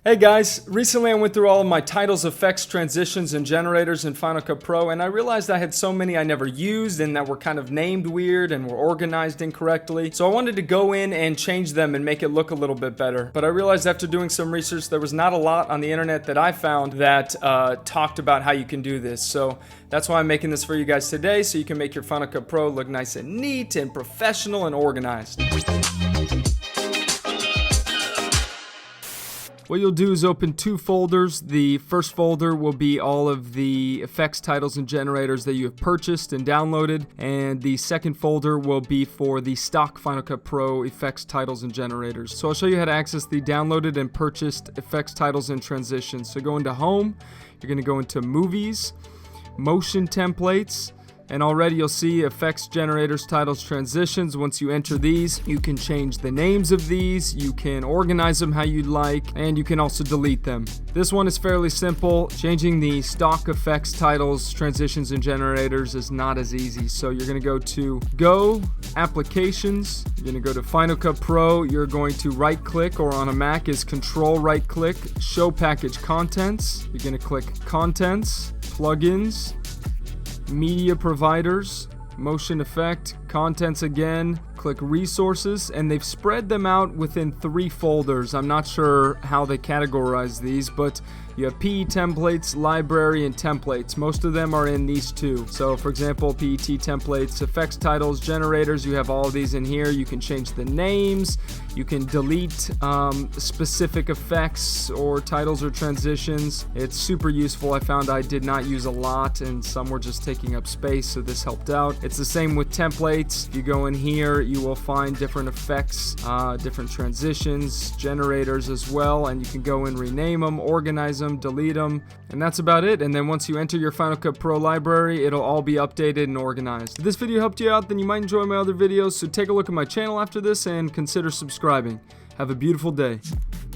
Hey guys, recently I went through all of my titles, effects, transitions, and generators in Final Cut Pro, and I realized I had so many I never used and that were kind of named weird and were organized incorrectly. So I wanted to go in and change them and make it look a little bit better. But I realized after doing some research there was not a lot on the internet that I found that talked about how you can do this. So that's why I'm making this for you guys today, so you can make your Final Cut Pro look nice and neat and professional and organized. What you'll do is open two folders. The first folder will be all of the effects, titles, and generators that you have purchased and downloaded. And the second folder will be for the stock Final Cut Pro effects, titles, and generators. So I'll show you how to access the downloaded and purchased effects, titles, and transitions. So go into Home, you're going to go into Movies, Motion Templates, and already you'll see effects, generators, titles, transitions. Once you enter these, you can change the names of these, you can organize them how you'd like, and you can also delete them. This one is fairly simple. Changing the stock effects, titles, transitions, and generators is not as easy. So you're going to go to Go, Applications, you're going to go to Final Cut Pro, you're going to right click, or on a Mac is Control right click, Show Package Contents, you're going to click Contents, Plugins, Media Providers, Motion Effect, Contents again, click Resources, and they've spread them out within three folders. I'm not sure how they categorize these, but you have PE templates, library, and templates. Most of them are in these two. So for example, PET templates, effects, titles, generators, you have all of these in here. You can change the names, you can delete specific effects or titles or transitions. It's super useful. I found I did not use a lot and some were just taking up space, so this helped out. It's the same with templates. You go in here, you will find different effects, different transitions, generators as well, and you can go and rename them, organize them, delete them, and that's about it. And then once you enter your Final Cut Pro library, it'll all be updated and organized. If this video helped you out, then you might enjoy my other videos, so take a look at my channel after this and consider subscribing. Have a beautiful day.